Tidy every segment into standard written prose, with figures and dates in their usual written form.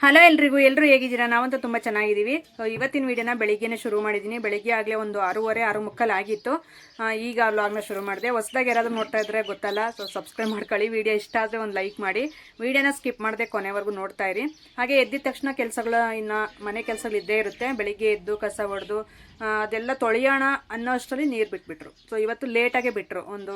Hello ಎಲ್ಲರೂ ಹೇಗಿದ್ದೀರಾ? ನಾವಂತೂ ತುಂಬ ಚೆನ್ನಾಗಿದ್ದೀವಿ. ಸೊ ಇವತ್ತಿನ ವೀಡಿಯೋನ ಬೆಳಿಗ್ಗೆನೇ ಶುರು ಮಾಡಿದ್ದೀನಿ. ಬೆಳಿಗ್ಗೆ ಆಗಲೇ ಒಂದು 6:30 6:30 ಆಗಿತ್ತು. ಈಗ ವ್ಲಾಗ್ನ ಶುರು ಮಾಡಿದೆ. ಹೊಸದಾಗಿ ಯಾರಾದರೂ ನೋಡ್ತಾ ಇದ್ರೆ ಗೊತ್ತಲ್ಲ, ಸೊ ಸಬ್ಸ್ಕ್ರೈಬ್ ಮಾಡ್ಕೊಳ್ಳಿ. ವಿಡಿಯೋ ಇಷ್ಟ ಆದರೆ ಒಂದು ಲೈಕ್ ಮಾಡಿ, ವಿಡಿಯೋನ ಸ್ಕಿಪ್ ಮಾಡದೆ ಕೊನೆವರೆಗೂ ನೋಡ್ತಾ ಇರಿ. ಹಾಗೆ ಎದ್ದಿದ ತಕ್ಷಣ ಕೆಲಸಗಳು ಇನ್ನು ಮನೆ ಕೆಲಸಗಳು ಇದ್ದೇ ಇರುತ್ತೆ. ಬೆಳಿಗ್ಗೆ ಎದ್ದು ಕಸ ಹೊಡೆದು ಅದೆಲ್ಲ ತೊಳೆಯೋಣ ಅನ್ನೋ ಅಷ್ಟರಲ್ಲಿ ನೀರು ಬಿಟ್ಬಿಟ್ರು. ಸೊ ಇವತ್ತು ಲೇಟಾಗೇ ಬಿಟ್ಟರು. ಒಂದು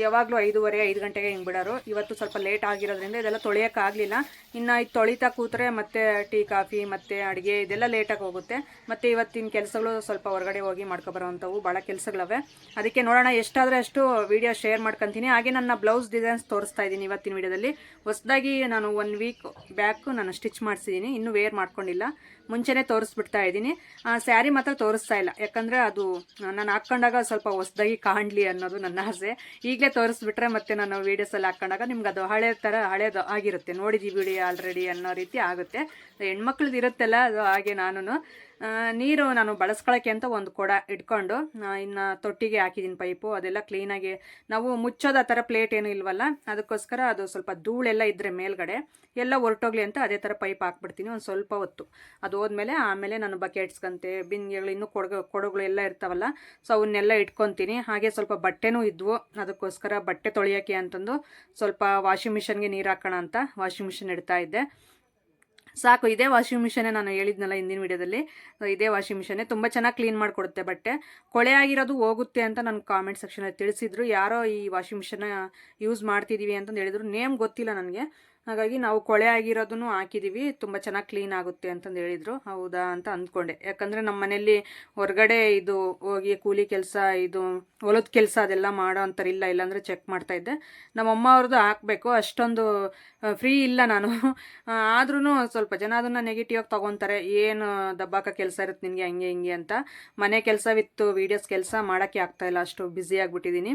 ಯಾವಾಗಲೂ 5:30 5 ಗಂಟೆಗೆ ಹಿಂಗೆ ಬಿಡೋರು. ಇವತ್ತು ಸ್ವಲ್ಪ ಲೇಟ್ ಆಗಿರೋದ್ರಿಂದ ಇದೆಲ್ಲ ತೊಳೆಯೋಕ್ಕಾಗಲಿಲ್ಲ. ಇನ್ನು ಇದು ತೊಳಿತಾ ಕೂತ್ರೆ ಮತ್ತೆ ಟೀ ಕಾಫಿ ಮತ್ತು ಅಡುಗೆ ಇದೆಲ್ಲ ಲೇಟಾಗಿ ಹೋಗುತ್ತೆ. ಮತ್ತು ಇವತ್ತಿನ ಕೆಲಸಗಳು ಸ್ವಲ್ಪ ಹೊರಗಡೆ ಹೋಗಿ ಮಾಡ್ಕೊಬರೋವಂಥವು ಭಾಳ ಕೆಲಸಗಳವೆ. ಅದಕ್ಕೆ ನೋಡೋಣ, ಎಷ್ಟಾದರೆ ಅಷ್ಟು ವೀಡಿಯೋ ಶೇರ್ ಮಾಡ್ಕೊತೀನಿ. ಹಾಗೆ ನನ್ನ ಬ್ಲೌಸ್ ಡಿಸೈನ್ಸ್ ತೋರಿಸ್ತಾ ಇದ್ದೀನಿ ಇವತ್ತಿನ ವೀಡಿಯೋದಲ್ಲಿ. ಹೊಸದಾಗಿ ನಾನು 1 ವೀಕ್ ಬ್ಯಾಕು ನಾನು ಸ್ಟಿಚ್ ಮಾಡಿಸಿದ್ದೀನಿ, ಇನ್ನೂ ವೇರ್ ಮಾಡ್ಕೊಂಡಿಲ್ಲ. ಮುಂಚೆನೇ ತೋರಿಸ್ಬಿಡ್ತಾ ಇದ್ದೀನಿ. ಸ್ಯಾರಿ ಮಾತ್ರ ತೋರಿಸ್ತಾ ಇಲ್ಲ, ಯಾಕಂದರೆ ಅದು ನಾನು ಹಾಕ್ಕೊಂಡಾಗ ಸ್ವಲ್ಪ ಹೊಸದಾಗಿ ಕಾಣಲಿ ಅನ್ನೋದು ನನ್ನ ಆಸೆ. ಈಗಲೇ ತೋರಿಸ್ಬಿಟ್ರೆ ಮತ್ತೆ ನಾನು ವೀಡಿಯೋಸಲ್ಲಿ ಹಾಕ್ಕೊಂಡಾಗ ನಿಮ್ಗೆ ಅದು ಹಳೇದು ಆಗಿರುತ್ತೆ, ನೋಡಿದ್ದೀವಿ ವಿಡಿಯೋ ಆಲ್ರೆಡಿ ಅನ್ನೋ ರೀತಿ ಆಗುತ್ತೆ. ಹೆಣ್ಮಕ್ಳದ್ದು ಇರುತ್ತಲ್ಲ ಅದು. ಹಾಗೆ ನೀರು ನಾನು ಬಳಸ್ಕೊಳ್ಳೋಕ್ಕೆ ಅಂತ ಒಂದು ಕೊಡ ಇಟ್ಕೊಂಡು ಇನ್ನು ತೊಟ್ಟಿಗೆ ಹಾಕಿದ್ದೀನಿ ಪೈಪು. ಅದೆಲ್ಲ ಕ್ಲೀನಾಗಿ ನಾವು ಮುಚ್ಚೋದು ಆ ಥರ ಪ್ಲೇಟ್ ಏನೂ ಇಲ್ವಲ್ಲ, ಅದಕ್ಕೋಸ್ಕರ ಅದು ಸ್ವಲ್ಪ ಧೂಳೆಲ್ಲ ಇದ್ದರೆ ಮೇಲ್ಗಡೆ ಎಲ್ಲ ಹೊರಟೋಗ್ಲಿ ಅಂತ ಅದೇ ಥರ ಪೈಪ್ ಹಾಕ್ಬಿಡ್ತೀನಿ ಒಂದು ಸ್ವಲ್ಪ ಹೊತ್ತು. ಅದು ಹೋದ್ಮೇಲೆ ಆಮೇಲೆ ನಾನು ಬಕೆಟ್ಸ್ಗಂತೆ ಬಿನ್ಗೆಗಳು ಇನ್ನೂ ಕೊಡಗಳು ಎಲ್ಲ ಇರ್ತಾವಲ್ಲ, ಸೊ ಅವನ್ನೆಲ್ಲ ಇಟ್ಕೊತೀನಿ. ಹಾಗೆ ಸ್ವಲ್ಪ ಬಟ್ಟೆನೂ ಇದ್ವು, ಅದಕ್ಕೋಸ್ಕರ ಬಟ್ಟೆ ತೊಳೆಯೋಕ್ಕೆ ಅಂತಂದು ಸ್ವಲ್ಪ ವಾಷಿಂಗ್ ಮಿಷನ್ಗೆ ನೀರು ಹಾಕೋಣ ಅಂತ ವಾಷಿಂಗ್ ಮಿಷನ್ ಇಡ್ತಾ ಇದ್ದೆ. ಸಾಕು, ಇದೇ ವಾಷಿಂಗ್ ಮಿಷನ್ನೇ, ನಾನು ಹೇಳಿದ್ನಲ್ಲ ಹಿಂದಿನ ವಿಡಿಯೋದಲ್ಲಿ, ಇದೇ ವಾಷಿಂಗ್ ಮಿಷನ್ನೇ ತುಂಬ ಚೆನ್ನಾಗಿ ಕ್ಲೀನ್ ಮಾಡಿಕೊಡುತ್ತೆ. ಬಟ್ಟೆ ಕೊಳೆ ಆಗಿರೋದು ಹೋಗುತ್ತೆ ಅಂತ ನನ್ನ ಕಾಮೆಂಟ್ ಸೆಕ್ಷನಲ್ಲಿ ತಿಳಿಸಿದ್ರು. ಯಾರೋ ಈ ವಾಷಿಂಗ್ ಮಿಷನ್ನ ಯೂಸ್ ಮಾಡ್ತಿದ್ದೀವಿ ಅಂತಂದು ಹೇಳಿದ್ರು. ನೇಮ್ ಗೊತ್ತಿಲ್ಲ ನನಗೆ, ಹಾಗಾಗಿ ನಾವು ಕೊಳೆ ಆಗಿರೋದನ್ನು ಹಾಕಿದ್ದೀವಿ, ತುಂಬ ಚೆನ್ನಾಗಿ ಕ್ಲೀನ್ ಆಗುತ್ತೆ ಅಂತಂದು ಹೇಳಿದರು. ಹೌದಾ ಅಂತ ಅಂದ್ಕೊಂಡೆ, ಯಾಕಂದರೆ ನಮ್ಮ ಮನೆಯಲ್ಲಿ ಹೊರಗಡೆ ಇದು ಹೋಗಿ ಕೂಲಿ ಕೆಲಸ, ಇದು ಹೊಲದ ಕೆಲಸ ಅದೆಲ್ಲ ಮಾಡೋ ಅಂತಾರೆ. ಇಲ್ಲಾಂದರೆ ಚೆಕ್ ಮಾಡ್ತಾಯಿದ್ದೆ. ನಮ್ಮಮ್ಮ ಅವ್ರದ್ದು ಹಾಕಬೇಕು, ಅಷ್ಟೊಂದು ಫ್ರೀ ಇಲ್ಲ ನಾನು. ಆದ್ರೂ ಸ್ವಲ್ಪ ಜನ ಅದನ್ನು ನೆಗೆಟಿವ್ ಆಗಿ ತೊಗೊತಾರೆ. ಏನು ದಬ್ಬಾಕ ಕೆಲಸ ಇರುತ್ತೆ ನಿನಗೆ ಹಂಗೆ ಹಿಂಗೆ ಅಂತ. ಮನೆ ಕೆಲಸ ವಿತ್ತು ವೀಡಿಯೋಸ್ ಕೆಲಸ ಮಾಡೋಕ್ಕೆ ಆಗ್ತಾಯಿಲ್ಲ, ಅಷ್ಟು ಬ್ಯುಸಿ ಆಗಿಬಿಟ್ಟಿದ್ದೀನಿ.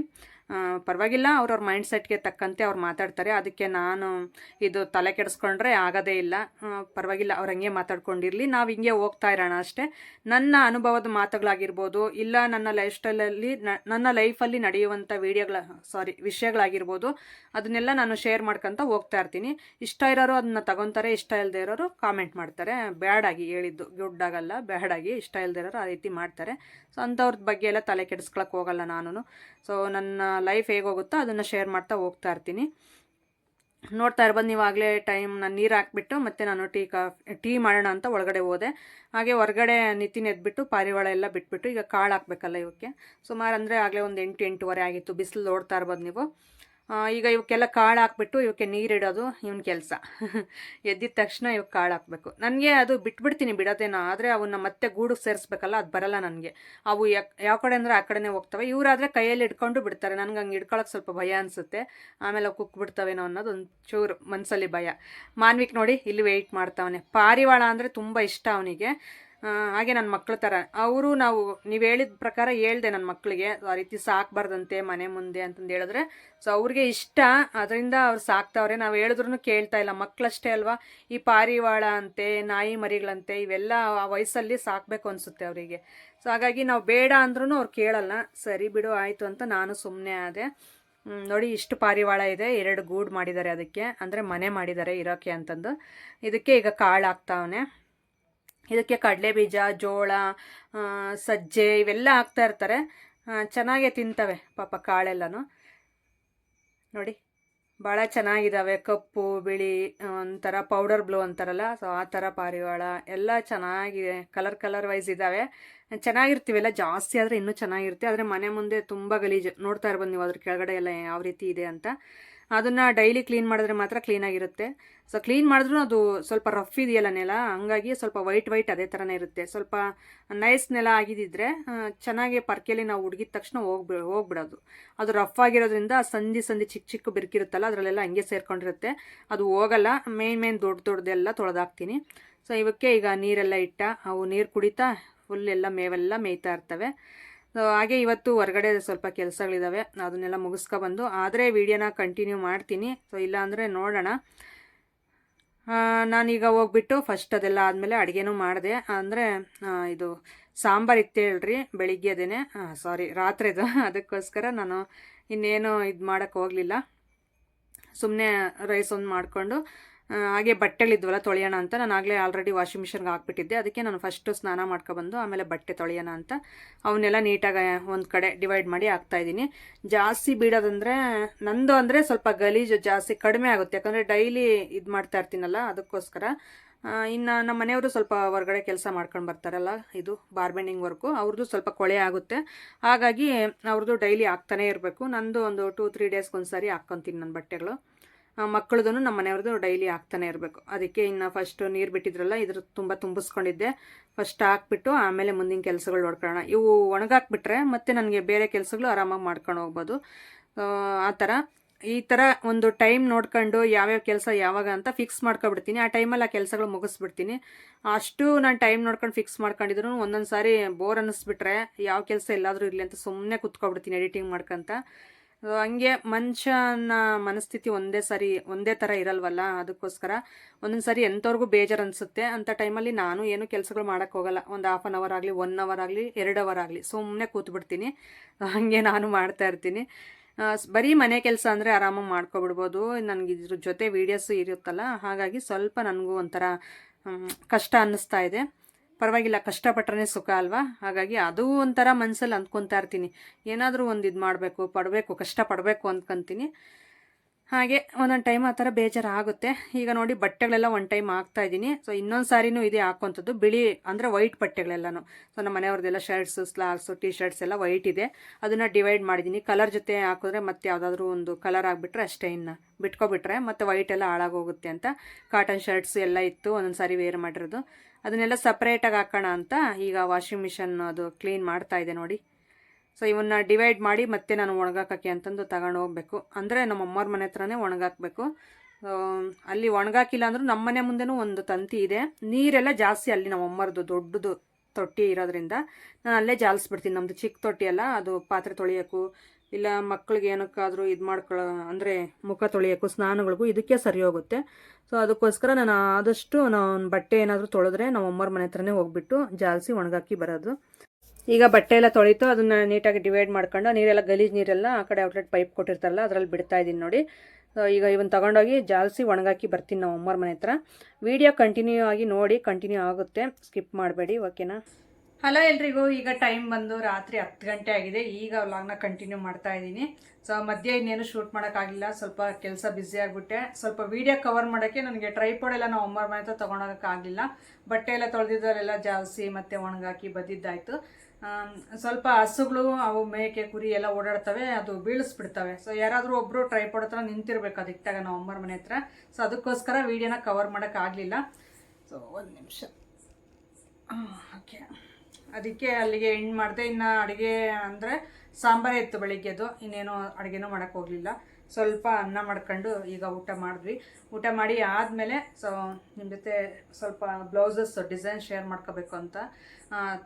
ಪರವಾಗಿಲ್ಲ, ಅವ್ರವ್ರ ಮೈಂಡ್ ಸೆಟ್ಗೆ ತಕ್ಕಂತೆ ಅವ್ರು ಮಾತಾಡ್ತಾರೆ. ಅದಕ್ಕೆ ನಾನು ಇದು ತಲೆ ಕೆಡಿಸ್ಕೊಂಡ್ರೆ ಆಗೋದೇ ಇಲ್ಲ. ಪರವಾಗಿಲ್ಲ, ಅವ್ರು ಹಂಗೆ ಮಾತಾಡ್ಕೊಂಡಿರಲಿ, ನಾವು ಹಿಂಗೆ ಹೋಗ್ತಾ ಇರೋಣ ಅಷ್ಟೇ. ನನ್ನ ಅನುಭವದ ಮಾತುಗಳಾಗಿರ್ಬೋದು, ಇಲ್ಲ ನನ್ನ ಲೈಫ್ ಸ್ಟೈಲಲ್ಲಿ ನನ್ನ ಲೈಫಲ್ಲಿ ನಡೆಯುವಂಥ ವಿಷಯಗಳಾಗಿರ್ಬೋದು, ಅದನ್ನೆಲ್ಲ ನಾನು ಶೇರ್ ಮಾಡ್ಕೊತ ಹೋಗ್ತಾ ಇರ್ತೀನಿ. ಇಷ್ಟ ಇರೋರು ಅದನ್ನ ತಗೊತಾರೆ, ಇಷ್ಟ ಇಲ್ಲದೆ ಇರೋರು ಕಾಮೆಂಟ್ ಮಾಡ್ತಾರೆ. ಬ್ಯಾಡಾಗಿ ಹೇಳಿದ್ದು, ಗುಡ್ಡಾಗಲ್ಲ, ಬ್ಯಾಡಾಗಿ ಇಷ್ಟ ಇಲ್ಲದೆ ಇರೋರು ಆ ರೀತಿ ಮಾಡ್ತಾರೆ. ಸೊ ಅಂಥವ್ರ ಬಗ್ಗೆ ಎಲ್ಲ ತಲೆ ಕೆಡಿಸ್ಕೊಳಕ್ಕೆ ಹೋಗಲ್ಲ ನಾನು. ಸೊ ನನ್ನ ಲೈಫ್ ಹೇಗೋಗುತ್ತೋ ಅದನ್ನು ಶೇರ್ ಮಾಡ್ತಾ ಹೋಗ್ತಾ ಇರ್ತೀನಿ. ನೋಡ್ತಾ ಇರ್ಬೋದು ನೀವಾಗಲೇ ಟೈಮ್. ನಾನು ನೀರು ಹಾಕ್ಬಿಟ್ಟು ಮತ್ತೆ ನಾನು ಟೀ ಮಾಡೋಣ ಅಂತ ಒಳಗಡೆ ಹೋದೆ. ಹಾಗೆ ಹೊರಗಡೆ ನಿತಿನ್ ಎದ್ಬಿಟ್ಟು ಪಾರಿವಾಳ ಎಲ್ಲ ಬಿಟ್ಬಿಟ್ಟು ಈಗ ಕಾಳು ಹಾಕ್ಬೇಕಲ್ಲ ಇವಕ್ಕೆ. ಸುಮಾರು ಅಂದರೆ ಆಗಲೇ ಒಂದು 8 8:15 ಆಗಿತ್ತು. ಬಿಸಿಲು ನೋಡ್ತಾ ಇರ್ಬೋದು ನೀವು. ಈಗ ಇವಕ್ಕೆಲ್ಲ ಕಾಳು ಹಾಕ್ಬಿಟ್ಟು ಇವಕ್ಕೆ ನೀರಿಡೋದು ಇವನ ಕೆಲಸ. ಎದ್ದಿದ ತಕ್ಷಣ ಇವಕ್ಕೆ ಕಾಳು ಹಾಕಬೇಕು. ನನಗೆ ಅದು ಬಿಟ್ಬಿಡ್ತೀನಿ ಬಿಡೋದೇನೋ, ಆದರೆ ಅವನ್ನ ಮತ್ತೆ ಗೂಡಿಗೆ ಸೇರಿಸ್ಬೇಕಲ್ಲ, ಅದು ಬರಲ್ಲ ನನಗೆ. ಅವು ಯಾವ ಕಡೆ ಅಂದರೆ ಆ ಕಡೆನೇ ಹೋಗ್ತವೆ. ಇವರಾದರೆ ಕೈಯಲ್ಲಿ ಹಿಡ್ಕೊಂಡು ಬಿಡ್ತಾರೆ. ನನಗೆ ಹಂಗೆ ಹಿಡ್ಕೊಳಕ್ಕೆ ಸ್ವಲ್ಪ ಭಯ ಅನಿಸುತ್ತೆ. ಆಮೇಲೆ ಅವು ಕುಕ್ಬಿಡ್ತವೇನೋ ಅನ್ನೋದು ಒಂದು ಚೂರು ಮನಸ್ಸಲ್ಲಿ ಭಯ. ಮಾನ್ವಿಕ್ ನೋಡಿ ಇಲ್ಲಿ ವೆಯ್ಟ್ ಮಾಡ್ತಾವನೆ. ಪಾರಿವಾಳ ಅಂದರೆ ತುಂಬ ಇಷ್ಟ ಅವನಿಗೆ. ಹಾಗೆ ನನ್ನ ಮಕ್ಳ ಥರ ಅವರು. ನೀವು ಹೇಳಿದ ಪ್ರಕಾರ ಹೇಳ್ದೆ ನನ್ನ ಮಕ್ಕಳಿಗೆ, ಆ ರೀತಿ ಸಾಕಬಾರ್ದಂತೆ ಮನೆ ಮುಂದೆ ಅಂತಂದು ಹೇಳಿದ್ರೆ. ಸೊ ಅವ್ರಿಗೆ ಇಷ್ಟ, ಅದರಿಂದ ಅವ್ರು ಸಾಕ್ತಾವ್ರೆ. ನಾವು ಹೇಳಿದ್ರೂ ಕೇಳ್ತಾ ಇಲ್ಲ. ಮಕ್ಕಳಷ್ಟೇ ಅಲ್ವಾ, ಈ ಪಾರಿವಾಳ ಅಂತೆ, ನಾಯಿ ಮರಿಗಳಂತೆ, ಇವೆಲ್ಲ ಆ ವಯಸ್ಸಲ್ಲಿ ಸಾಕಬೇಕು ಅನಿಸುತ್ತೆ ಅವರಿಗೆ. ಸೊ ಹಾಗಾಗಿ ನಾವು ಬೇಡ ಅಂದ್ರೂ ಅವ್ರು ಕೇಳಲ್ಲ. ಸರಿ ಬಿಡು ಆಯಿತು ಅಂತ ನಾನು ಸುಮ್ಮನೆ ಆದೆ. ನೋಡಿ, ಇಷ್ಟು ಪಾರಿವಾಳ ಇದೆ. 2 ಗೂಡು ಮಾಡಿದ್ದಾರೆ ಅದಕ್ಕೆ, ಅಂದರೆ ಮನೆ ಮಾಡಿದ್ದಾರೆ ಇರೋಕ್ಕೆ ಅಂತಂದು. ಇದಕ್ಕೆ ಈಗ ಕಾಳು ಹಾಕ್ತಾವನೆ. ಇದಕ್ಕೆ ಕಡಲೆ ಬೀಜ, ಜೋಳ, ಸಜ್ಜೆ ಇವೆಲ್ಲ ಹಾಕ್ತಾ ಇರ್ತಾರೆ. ಚೆನ್ನಾಗೇ ತಿಂತವೆ ಪಾಪ ಕಾಳೆಲ್ಲನೂ. ನೋಡಿ ಭಾಳ ಚೆನ್ನಾಗಿದ್ದಾವೆ. ಕಪ್ಪು ಬಿಳಿ ಒಂಥರ ಪೌಡರ್ ಬ್ಲೂ ಅಂತಾರಲ್ಲ, ಸೊ ಆ ಥರ ಪಾರಿವಾಳ ಎಲ್ಲ ಚೆನ್ನಾಗಿದೆ. ಕಲರ್ ವೈಸ್ ಇದ್ದಾವೆ. ಚೆನ್ನಾಗಿರ್ತೀವೆಲ್ಲ. ಜಾಸ್ತಿ ಆದರೆ ಇನ್ನೂ ಚೆನ್ನಾಗಿರುತ್ತೆ. ಆದರೆ ಮನೆ ಮುಂದೆ ತುಂಬ ಗಲೀಜು. ನೋಡ್ತಾ ಇರ್ಬೋದು ನೀವು ಅದ್ರ ಕೆಳಗಡೆ ಎಲ್ಲ ಯಾವ ರೀತಿ ಇದೆ ಅಂತ. ಅದನ್ನು ಡೈಲಿ ಕ್ಲೀನ್ ಮಾಡಿದ್ರೆ ಮಾತ್ರ ಕ್ಲೀನಾಗಿರುತ್ತೆ. ಸೊ ಕ್ಲೀನ್ ಮಾಡಿದ್ರೂ ಅದು ಸ್ವಲ್ಪ ರಫ್ ಇದೆಯಲ್ಲ ನೆಲ, ಹಂಗಾಗಿ ಸ್ವಲ್ಪ ವೈಟ್ ಅದೇ ಥರನೇ ಇರುತ್ತೆ. ಸ್ವಲ್ಪ ನೈಸ್ ನೆಲ ಆಗಿದ್ದಿದ್ರೆ ಚೆನ್ನಾಗಿ ಪರ್ಕೆಯಲ್ಲಿ ನಾವು ಹುಡುಗಿದ ತಕ್ಷಣ ಹೋಗ್ಬಿಡೋದು. ಅದು ರಫ್ ಆಗಿರೋದ್ರಿಂದ ಸಂದಿ ಚಿಕ್ಕ ಬಿರುಕಿರುತ್ತಲ್ಲ, ಅದರಲ್ಲೆಲ್ಲ ಹಂಗೆ ಸೇರ್ಕೊಂಡಿರುತ್ತೆ. ಅದು ಹೋಗಲ್ಲ. ಮೇನ್ ದೊಡ್ಡದೆಲ್ಲ ತೊಳೆದಾಕ್ತೀನಿ. ಸೊ ಇವಕ್ಕೆ ಈಗ ನೀರೆಲ್ಲ ಅವು ನೀರು ಕುಡಿತಾ ಫುಲ್ ಎಲ್ಲ ಮೇವೆಲ್ಲ ಮೇಯ್ತಾ ಇರ್ತವೆ. ಸೊ ಹಾಗೆ ಇವತ್ತು ಹೊರಗಡೆ ಸ್ವಲ್ಪ ಕೆಲಸಗಳಿದ್ದಾವೆ, ಅದನ್ನೆಲ್ಲ ಮುಗಿಸ್ಕೊಬಂದು ಆದರೆ ವೀಡಿಯೋನ ಕಂಟಿನ್ಯೂ ಮಾಡ್ತೀನಿ. ಸೊ ಇಲ್ಲಾಂದರೆ ನೋಡೋಣ. ನಾನೀಗ ಹೋಗ್ಬಿಟ್ಟು ಫಸ್ಟ್ ಅದೆಲ್ಲ ಆದಮೇಲೆ ಅಡುಗೆನೂ ಮಾಡಿದೆ. ಅಂದರೆ ಇದು ಸಾಂಬಾರು ಇತ್ತೇಳ್ರಿ ಬೆಳಿಗ್ಗೆದೇನೆ, ರಾತ್ರಿದು. ಅದಕ್ಕೋಸ್ಕರ ನಾನು ಇನ್ನೇನು ಇದು ಮಾಡೋಕ್ಕೆ ಹೋಗಲಿಲ್ಲ. ಸುಮ್ಮನೆ ರೈಸ್ ಒಂದು ಮಾಡಿಕೊಂಡು ಹಾಗೆ ಬಟ್ಟೆಗಳಿದ್ವಲ್ಲ ತೊಳೆಯೋಣ ಅಂತ ನಾನು ಆಗಲೇ ಆಲ್ರೆಡಿ ವಾಷಿಂಗ್ ಮಿಷನ್ಗೆ ಹಾಕ್ಬಿಟ್ಟಿದ್ದೆ. ಅದಕ್ಕೆ ನಾನು ಫಸ್ಟು ಸ್ನಾನ ಮಾಡ್ಕೊಬಂದು ಆಮೇಲೆ ಬಟ್ಟೆ ತೊಳೆಯೋಣ ಅಂತ ಅವನ್ನೆಲ್ಲ ನೀಟಾಗಿ ಒಂದು ಕಡೆ ಡಿವೈಡ್ ಮಾಡಿ ಹಾಕ್ತಾಯಿದ್ದೀನಿ. ಜಾಸ್ತಿ ಬೀಳೋದಂದರೆ ನಂದು ಅಂದರೆ ಸ್ವಲ್ಪ ಗಲೀಜು ಜಾಸ್ತಿ ಕಡಿಮೆ ಆಗುತ್ತೆ, ಯಾಕಂದರೆ ಡೈಲಿ ಇದು ಮಾಡ್ತಾ ಇರ್ತೀನಲ್ಲ ಅದಕ್ಕೋಸ್ಕರ. ಇನ್ನು ನಮ್ಮ ಮನೆಯವರು ಸ್ವಲ್ಪ ಹೊರಗಡೆ ಕೆಲಸ ಮಾಡ್ಕೊಂಡು ಬರ್ತಾರಲ್ಲ, ಇದು ಬಾರ್ಬೆಂಡಿಂಗ್ ವರ್ಕು, ಅವ್ರದ್ದು ಸ್ವಲ್ಪ ಕೊಳೆ ಆಗುತ್ತೆ. ಹಾಗಾಗಿ ಅವ್ರದ್ದು ಡೈಲಿ ಹಾಕ್ತಾನೇ ಇರಬೇಕು. ನಂದು ಒಂದು 2-3 ಡೇಸ್ಗೆ ಸಾರಿ ಹಾಕ್ಕೊತೀನಿ ನನ್ನ ಬಟ್ಟೆಗಳು. ಮಕ್ಕಳದೂ ನಮ್ಮ ಮನೆಯವ್ರದ್ದು ಡೈಲಿ ಹಾಕ್ತಾನೆ ಇರಬೇಕು. ಅದಕ್ಕೆ ಇನ್ನು ಫಸ್ಟು ನೀರು ಬಿಟ್ಟಿದ್ರಲ್ಲ, ಇದ್ರ ತುಂಬ ತುಂಬಿಸ್ಕೊಂಡಿದ್ದೆ. ಫಸ್ಟ್ ಹಾಕ್ಬಿಟ್ಟು ಆಮೇಲೆ ಮುಂದಿನ ಕೆಲಸಗಳು ನೋಡ್ಕೊಳ್ಳೋಣ. ಇವು ಒಣಗಾಕ್ಬಿಟ್ರೆ ಮತ್ತೆ ನನಗೆ ಬೇರೆ ಕೆಲಸಗಳು ಆರಾಮಾಗಿ ಮಾಡ್ಕೊಂಡು ಹೋಗ್ಬೋದು. ಈ ಥರ ಒಂದು ಟೈಮ್ ನೋಡ್ಕೊಂಡು ಯಾವ್ಯಾವ ಕೆಲಸ ಯಾವಾಗ ಅಂತ ಫಿಕ್ಸ್ ಮಾಡ್ಕೊಬಿಡ್ತೀನಿ. ಆ ಟೈಮಲ್ಲಿ ಆ ಕೆಲಸಗಳು ಮುಗಿಸ್ಬಿಡ್ತೀನಿ. ಅಷ್ಟು ನಾನು ಟೈಮ್ ನೋಡ್ಕೊಂಡು ಫಿಕ್ಸ್ ಮಾಡ್ಕೊಂಡಿದ್ರು ಒಂದೊಂದು ಸಾರಿ ಬೋರ್ ಅನ್ನಿಸ್ಬಿಟ್ರೆ ಯಾವ ಕೆಲಸ ಎಲ್ಲಾದರೂ ಇರಲಿ ಅಂತ ಸುಮ್ಮನೆ ಕುತ್ಕೊಬಿಡ್ತೀನಿ ಎಡಿಟಿಂಗ್ ಮಾಡ್ಕೊತ. ಹಂಗೆ ಮನುಷ್ಯನ ಮನಸ್ಥಿತಿ ಒಂದೇ ಥರ ಇರಲ್ವಲ್ಲ, ಅದಕ್ಕೋಸ್ಕರ ಒಂದೊಂದು ಸಾರಿ ಎಂಥವ್ರಿಗೂ ಬೇಜಾರು ಅನಿಸುತ್ತೆ. ಅಂಥ ಟೈಮಲ್ಲಿ ನಾನು ಏನು ಕೆಲಸಗಳು ಮಾಡೋಕ್ಕೆ ಹೋಗಲ್ಲ. ಒಂದು 1/2 ಅವರ್ ಆಗಲಿ 1 ಅವರ್ ಆಗಲಿ 2 ಅವರ್ ಆಗಲಿ ಸುಮ್ಮನೆ ಕೂತ್ಬಿಡ್ತೀನಿ. ಹಾಗೆ ನಾನು ಮಾಡ್ತಾಯಿರ್ತೀನಿ. ಬರೀ ಮನೆ ಕೆಲಸ ಅಂದರೆ ಆರಾಮಾಗಿ ಮಾಡ್ಕೊಬಿಡ್ಬೋದು. ನನಗೆ ಇದ್ರ ಜೊತೆ ವೀಡಿಯೋಸು ಇರುತ್ತಲ್ಲ, ಹಾಗಾಗಿ ಸ್ವಲ್ಪ ನನಗೂ ಒಂಥರ ಕಷ್ಟ ಅನ್ನಿಸ್ತಾ ಇದೆ. ಪರವಾಗಿಲ್ಲ, ಕಷ್ಟಪಟ್ಟರೆ ಸುಖ ಅಲ್ವಾ. ಹಾಗಾಗಿ ಅದು ಒಂಥರ ಮನಸ್ಸಲ್ಲಿ ಅಂದ್ಕೊತಾ ಇರ್ತೀನಿ, ಏನಾದರೂ ಒಂದು ಇದು ಮಾಡಬೇಕು, ಕಷ್ಟಪಡಬೇಕು ಅಂದ್ಕೊತೀನಿ. ಹಾಗೆ ಒಂದೊಂದು ಟೈಮ್ ಆ ಥರ ಬೇಜಾರು ಆಗುತ್ತೆ. ಈಗ ನೋಡಿ ಬಟ್ಟೆಗಳೆಲ್ಲ ಒಂದು ಟೈಮ್ ಹಾಕ್ತಾಯಿದ್ದೀನಿ. ಸೊ ಇನ್ನೊಂದು ಸಾರಿನೂ ಇದೇ ಹಾಕೋಂಥದ್ದು, ಬಿಳಿ ಅಂದರೆ ವೈಟ್ ಬಟ್ಟೆಗಳೆಲ್ಲನೂ. ಸೊ ನಮ್ಮ ಮನೆಯವ್ರದ್ದೆಲ್ಲ ಶರ್ಟ್ಸು, ಸ್ಲಾಕ್ಸು, ಟೀ ಶರ್ಟ್ಸ್ ಎಲ್ಲ ವೈಟ್ ಇದೆ. ಅದನ್ನು ಡಿವೈಡ್ ಮಾಡಿದ್ದೀನಿ. ಕಲರ್ ಜೊತೆ ಹಾಕಿದ್ರೆ ಮತ್ತೆ ಯಾವುದಾದ್ರೂ ಒಂದು ಕಲರ್ ಆಗಿಬಿಟ್ರೆ ಅಷ್ಟೇ, ಇನ್ನು ಬಿಟ್ಕೊಬಿಟ್ರೆ ಮತ್ತು ವೈಟ್ ಎಲ್ಲ ಹಾಳಾಗೋಗುತ್ತೆ ಅಂತ ಕಾಟನ್ ಶರ್ಟ್ಸ್ ಎಲ್ಲ ಇತ್ತು ಒಂದೊಂದು ಸಾರಿ ವೇರ್ ಮಾಡಿರೋದು. ಅದನ್ನೆಲ್ಲ ಸಪ್ರೇಟಾಗಿ ಹಾಕೋಣ ಅಂತ ಈಗ ವಾಷಿಂಗ್ ಮಿಷನ್ ಅದು ಕ್ಲೀನ್ ಮಾಡ್ತಾಯಿದೆ ನೋಡಿ. ಸೊ ಇವನ್ನ ಡಿವೈಡ್ ಮಾಡಿ ಮತ್ತೆ ನಾನು ಒಣಗಾಕೋಕ್ಕೆ ಅಂತಂದು ತಗೊಂಡು ಹೋಗಬೇಕು. ಅಂದರೆ ನಮ್ಮ ಅಮ್ಮವ್ರ ಮನೆ ಹತ್ರನೇ ಒಣಗಾಕಬೇಕು. ಅಲ್ಲಿ ಒಣಗಾಕಿಲ್ಲ ಅಂದರೂ ನಮ್ಮ ಮನೆ ಮುಂದೆನೂ ಒಂದು ತಂತಿ ಇದೆ. ನೀರೆಲ್ಲ ಜಾಸ್ತಿ ಅಲ್ಲಿ ನಮ್ಮ ಅಮ್ಮರದು ದೊಡ್ಡದು ತೊಟ್ಟಿ ಇರೋದ್ರಿಂದ ನಾನು ಅಲ್ಲೇ ಜಾಲಿಸ್ಬಿಡ್ತೀನಿ. ನಮ್ಮದು ಚಿಕ್ಕ ತೊಟ್ಟಿ ಅಲ್ಲ, ಅದು ಪಾತ್ರೆ ತೊಳೆಯೋಕ್ಕೂ ಇಲ್ಲ ಮಕ್ಕಳಿಗೆ ಏನಕ್ಕಾದರೂ ಇದು ಮಾಡ್ಕೊಳ್ಳೋ ಅಂದರೆ ಮುಖ ತೊಳೆಯೋಕ್ಕೂ ಸ್ನಾನಗಳಿಗೂ ಇದಕ್ಕೆ ಸರಿ ಹೋಗುತ್ತೆ. ಸೊ ಅದಕ್ಕೋಸ್ಕರ ನಾನು ಆದಷ್ಟು ಬಟ್ಟೆ ಏನಾದರೂ ತೊಳೆದ್ರೆ ನಮ್ಮ ಅಮ್ಮವ್ರ ಮನೆ ಹತ್ರನೇ ಹೋಗ್ಬಿಟ್ಟು ಜಾಲಿಸಿ ಒಣಗಾಕಿ ಬರೋದು. ಈಗ ಬಟ್ಟೆ ಎಲ್ಲ ತೊಳಿತು, ಅದನ್ನು ನೀಟಾಗಿ ಡಿವೈಡ್ ಮಾಡ್ಕೊಂಡು ನೀರೆಲ್ಲ ಗಲೀಜು ನೀರೆಲ್ಲ ಆ ಕಡೆ ಔಟ್ಲೆಟ್ ಪೈಪ್ ಕೊಟ್ಟಿರ್ತಾರಲ್ಲ ಅದರಲ್ಲಿ ಬಿಡ್ತಾ ಇದ್ದೀನಿ ನೋಡಿ. ಈಗ ಇವನ್ನ ತೊಗೊಂಡೋಗಿ ಜಾಲಿಸಿ ಒಣಗಾಕಿ ಬರ್ತೀನಿ ನಾವು ಅಮ್ಮವ್ರ ಮನೆ ಹತ್ರ. ವಿಡಿಯೋ ಕಂಟಿನ್ಯೂ ಆಗಿ ನೋಡಿ, ಕಂಟಿನ್ಯೂ ಆಗುತ್ತೆ, ಸ್ಕಿಪ್ ಮಾಡಬೇಡಿ, ಓಕೆನಾ. ಹಲೋ ಎಲ್ರಿಗೂ, ಈಗ ಟೈಮ್ ಬಂದು ರಾತ್ರಿ 10 ಗಂಟೆ ಆಗಿದೆ. ಈಗ ವ್ಲಾಗ್ನ ಕಂಟಿನ್ಯೂ ಮಾಡ್ತಾ ಇದ್ದೀನಿ. ಸೊ ಮಧ್ಯೆ ಇನ್ನೇನು ಶೂಟ್ ಮಾಡೋಕ್ಕಾಗಿಲ್ಲ, ಸ್ವಲ್ಪ ಕೆಲಸ ಬ್ಯುಸಿ ಆಗಿಬಿಟ್ಟೆ. ಸ್ವಲ್ಪ ವೀಡಿಯೋ ಕವರ್ ಮಾಡೋಕ್ಕೆ ನನಗೆ ಟ್ರೈಪಾಡ್ ಎಲ್ಲ ನಾವು ಅಮ್ಮವ್ರ ಮನೆ ಹತ್ರ ತೊಗೊಂಡೋಗೋಕ್ಕಾಗಲಿಲ್ಲ. ಬಟ್ಟೆ ಎಲ್ಲ ತೊಳೆದಿದ್ದವರೆಲ್ಲ ಜಾಲಿಸಿ ಮತ್ತೆ ಒಣಗಾಕಿ ಬದ್ದಿದ್ದಾಯಿತು. ಸ್ವಲ್ಪ ಹಸುಗಳು ಅವು ಮೇಕೆ ಕುರಿ ಎಲ್ಲ ಓಡಾಡ್ತವೆ, ಅದು ಬೀಳಿಸ್ಬಿಡ್ತವೆ. ಸೊ ಯಾರಾದರೂ ಒಬ್ಬರು ಟ್ರೈಪಾಡ್ ಹತ್ರ ನಿಂತಿರ್ಬೇಕು ಅದಕ್ಕಾಗ ನಾವು ಅಮ್ಮರ ಮನೆ ಹತ್ರ. ಸೊ ಅದಕ್ಕೋಸ್ಕರ ವೀಡಿಯೋನ ಕವರ್ ಮಾಡೋಕ್ಕಾಗಲಿಲ್ಲ. ಸೊ 1 ನಿಮಿಷ, ಓಕೆ. ಅದಕ್ಕೆ ಅಲ್ಲಿಗೆ ಎಂಡ್ ಮಾಡಿದೆ. ಇನ್ನು ಅಡುಗೆ ಅಂದರೆ ಸಾಂಬಾರೇ ಇತ್ತು ಬೆಳಿಗ್ಗೆದು, ಇನ್ನೇನು ಅಡುಗೆನೂ ಮಾಡೋಕ್ಕೆ ಹೋಗಲಿಲ್ಲ. ಸ್ವಲ್ಪ ಅನ್ನ ಮಾಡ್ಕೊಂಡು ಈಗ ಊಟ ಮಾಡಿದ್ವಿ. ಊಟ ಮಾಡಿ ಆದಮೇಲೆ ಸೊ ನಿಮ್ಮ ಜೊತೆ ಸ್ವಲ್ಪ ಬ್ಲೌಸಸ್ ಡಿಸೈನ್ ಶೇರ್ ಮಾಡ್ಕೋಬೇಕು ಅಂತ.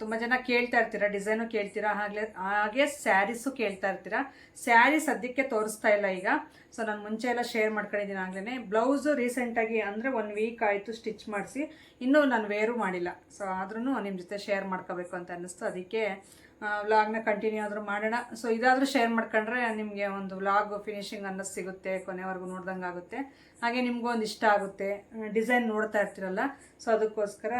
ತುಂಬ ಜನ ಕೇಳ್ತಾ ಇರ್ತೀರಾ, ಡಿಸೈನು ಕೇಳ್ತೀರಾ, ಹಾಗೆ ಸ್ಯಾರೀಸು ಕೇಳ್ತಾ ಇರ್ತೀರಾ. ಸ್ಯಾರಿ ಸದ್ಯಕ್ಕೆ ತೋರಿಸ್ತಾ ಇಲ್ಲ ಈಗ. ಸೊ ನಾನು ಮುಂಚೆ ಎಲ್ಲ ಶೇರ್ ಮಾಡ್ಕೊಂಡಿದ್ದೀನಿ ಆಗಲೇ. ಬ್ಲೌಸು ರೀಸೆಂಟಾಗಿ ಅಂದರೆ 1 ವೀಕ್ ಆಯಿತು ಸ್ಟಿಚ್ ಮಾಡಿಸಿ, ಇನ್ನೂ ನಾನು ವೇರು ಮಾಡಿಲ್ಲ. ಸೊ ಆದ್ರೂ ನಿಮ್ಮ ಜೊತೆ ಶೇರ್ ಮಾಡ್ಕೋಬೇಕು ಅಂತ ಅನ್ನಿಸ್ತು. ಅದಕ್ಕೆ ವ್ಲಾಗ್ನ ಕಂಟಿನ್ಯೂ ಆದರೂ ಮಾಡೋಣ. ಸೊ ಇದಾದರೂ ಶೇರ್ ಮಾಡ್ಕೊಂಡ್ರೆ ನಿಮಗೆ ಒಂದು ವ್ಲಾಗ್ ಫಿನಿಶಿಂಗ್ ಅನ್ನೋದು ಸಿಗುತ್ತೆ, ಕೊನೆವರೆಗೂ ನೋಡ್ದಂಗೆ ಆಗುತ್ತೆ. ಹಾಗೆ ನಿಮಗೂ ಒಂದು ಇಷ್ಟ ಆಗುತ್ತೆ, ಡಿಸೈನ್ ನೋಡ್ತಾ ಇರ್ತೀರಲ್ಲ. ಸೊ ಅದಕ್ಕೋಸ್ಕರ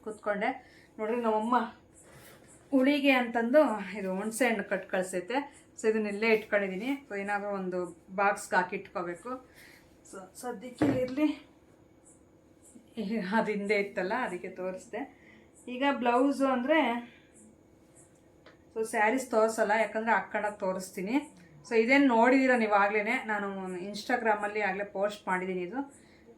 ಕೂತ್ಕೊಂಡೆ. ನೋಡ್ರಿ ನಮ್ಮಮ್ಮ ಹುಳಿಗೆ ಅಂತಂದು ಇದು ಹುಣಸೆ ಹಣ್ಣು ಕಟ್ ಕಳಿಸೈತೆ. ಸೊ ಇದನ್ನೆಲ್ಲೇ ಇಟ್ಕೊಂಡಿದ್ದೀನಿ. ಸೊ ಏನಾದರೂ ಒಂದು ಬಾಕ್ಸ್ಗೆ ಹಾಕಿ ಇಟ್ಕೋಬೇಕು. ಸೊ ಸದ್ಯಕ್ಕೆ ಇರಲಿ, ಅದು ಹಿಂದೆ ಇತ್ತಲ್ಲ ಅದಕ್ಕೆ ತೋರಿಸ್ದೆ. ಈಗ ಬ್ಲೌಸು ಅಂದರೆ ಸೊ ಸ್ಯಾರೀಸ್ ತೋರಿಸಲ್ಲ, ಯಾಕಂದರೆ ಹಾಕ್ಕೊಂಡಾಗ ತೋರಿಸ್ತೀನಿ. ಸೊ ಇದೇನು ನೋಡಿದ್ದೀರ ನೀವು ಆಗಲೇ, ನಾನು ಇನ್ಸ್ಟಾಗ್ರಾಮಲ್ಲಿ ಆಗಲೇ ಪೋಸ್ಟ್ ಮಾಡಿದ್ದೀನಿ. ಇದು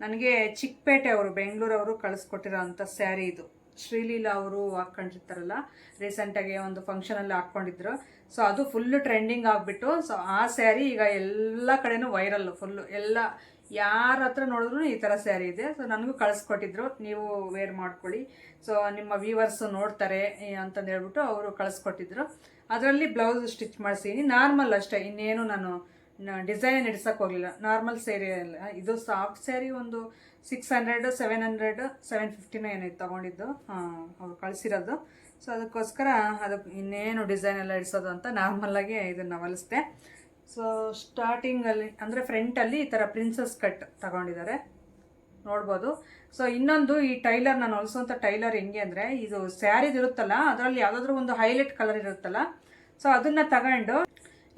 ನನಗೆ ಚಿಕ್ಕಪೇಟೆ ಅವರು ಬೆಂಗಳೂರವರು ಕಳಿಸ್ಕೊಟ್ಟಿರೋ ಅಂಥ ಸ್ಯಾರಿ. ಇದು ಶ್ರೀಲೀಲಾ ಅವರು ಹಾಕ್ಕೊಂಡಿರ್ತಾರಲ್ಲ, ರೀಸೆಂಟಾಗಿ ಒಂದು ಫಂಕ್ಷನಲ್ಲಿ ಹಾಕ್ಕೊಂಡಿದ್ರು. ಸೊ ಅದು ಫುಲ್ಲು ಟ್ರೆಂಡಿಂಗ್ ಆಗಿಬಿಟ್ಟು, ಸೊ ಆ ಸ್ಯಾರಿ ಈಗ ಎಲ್ಲ ಕಡೆನೂ ವೈರಲ್ಲು ಫುಲ್ಲು. ಎಲ್ಲ ಯಾರ ಹತ್ರ ನೋಡಿದ್ರು ಈ ಥರ ಸ್ಯಾರಿ ಇದೆ. ಸೊ ನನಗೂ ಕಳಿಸ್ಕೊಟ್ಟಿದ್ರು, ನೀವು ವೇರ್ ಮಾಡ್ಕೊಳ್ಳಿ, ಸೊ ನಿಮ್ಮ ವ್ಯೂವರ್ಸು ನೋಡ್ತಾರೆ ಅಂತಂದು ಹೇಳ್ಬಿಟ್ಟು ಅವರು ಕಳಿಸ್ಕೊಟ್ಟಿದ್ರು. ಅದರಲ್ಲಿ ಬ್ಲೌಸ್ ಸ್ಟಿಚ್ ಮಾಡಿಸಿದ್ದೀನಿ, ನಾರ್ಮಲ್ ಅಷ್ಟೇ, ಇನ್ನೇನು ನಾನು ಡಿಸೈನ್ ಇಡ್ಸೋಕ್ಕೆ ಹೋಗಲಿಲ್ಲ. ನಾರ್ಮಲ್ ಸ್ಯಾರಿ ಅಲ್ಲ ಇದು, ಸಾಫ್ಟ್ ಸ್ಯಾರಿ. ಒಂದು 600, 700, 750 ಏನೋ ಇದು ತೊಗೊಂಡಿದ್ದು ಅವ್ರು ಕಳಿಸಿರೋದು. ಸೊ ಅದಕ್ಕೋಸ್ಕರ ಅದಕ್ಕೆ ಇನ್ನೇನು ಡಿಸೈನ್ ಎಲ್ಲ ಇಡಿಸೋದು ಅಂತ ನಾರ್ಮಲ್ಲಾಗಿ ಇದನ್ನು ಹೊಲಿಸ್ದೆ. ಸೊ ಸ್ಟಾರ್ಟಿಂಗಲ್ಲಿ ಅಂದರೆ ಫ್ರಂಟಲ್ಲಿ ಈ ಥರ ಪ್ರಿನ್ಸಸ್ ಕಟ್ ತಗೊಂಡಿದ್ದಾರೆ ನೋಡ್ಬೋದು. ಸೊ ಇನ್ನೊಂದು ಈ ಟೈಲರ್ ನಾನು ಹೊಲಿಸುವಂಥ ಟೈಲರ್ ಹೆಂಗೆ ಅಂದರೆ ಇದು ಸ್ಯಾರಿದು ಇರುತ್ತಲ್ಲ ಅದರಲ್ಲಿ ಯಾವುದಾದ್ರೂ ಒಂದು ಹೈಲೈಟ್ ಕಲರ್ ಇರುತ್ತಲ್ಲ, ಸೊ ಅದನ್ನು ತಗೊಂಡು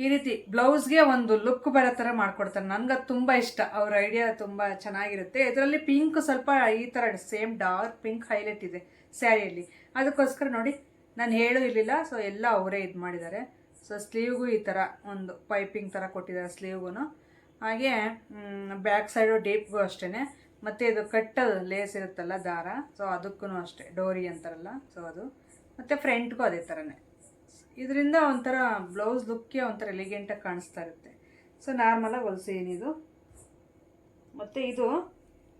ಈ ರೀತಿ ಬ್ಲೌಸ್ಗೆ ಒಂದು ಲುಕ್ ಬರೋ ಥರ ಮಾಡ್ಕೊಡ್ತಾರೆ. ನನಗದು ತುಂಬ ಇಷ್ಟ, ಅವ್ರ ಐಡಿಯಾ ತುಂಬ ಚೆನ್ನಾಗಿರುತ್ತೆ. ಇದರಲ್ಲಿ ಪಿಂಕ್ ಸ್ವಲ್ಪ ಈ ಥರ ಸೇಮ್ ಡಾರ್ಕ್ ಪಿಂಕ್ ಹೈಲೈಟ್ ಇದೆ ಸ್ಯಾರಿಯಲ್ಲಿ, ಅದಕ್ಕೋಸ್ಕರ ನೋಡಿ ನಾನು ಹೇಳೂ ಇರಲಿಲ್ಲ. ಸೊ ಎಲ್ಲ ಅವರೇ ಇದು ಮಾಡಿದ್ದಾರೆ. ಸೊ ಸ್ಲೀವ್ಗೂ ಈ ಥರ ಒಂದು ಪೈಪಿಂಗ್ ಥರ ಕೊಟ್ಟಿದ್ದಾರೆ ಸ್ಲೀವ್ಗೂ. ಹಾಗೆ ಬ್ಯಾಕ್ ಸೈಡು ಡೀಪ್ಗೂ ಅಷ್ಟೇ. ಮತ್ತು ಇದು ಕಟ್ಟದು ಲೇಸ್ ಇರುತ್ತಲ್ಲ ದಾರ, ಸೊ ಅದಕ್ಕೂ ಅಷ್ಟೇ ಡೋರಿ ಅಂತಾರಲ್ಲ, ಸೊ ಅದು. ಮತ್ತು ಫ್ರಂಟ್ಗೂ ಅದೇ ಥರನೇ. ಇದರಿಂದ ಒಂಥರ ಬ್ಲೌಸ್ ಲುಕ್ಗೆ ಒಂಥರ ಎಲಿಗೆಂಟಾಗಿ ಕಾಣಿಸ್ತಾ ಇರುತ್ತೆ. ಸೊ ನಾರ್ಮಲಾಗಿ ಹೊಲಿಸಿದ್ದೀನಿ ಇದು. ಮತ್ತು ಇದು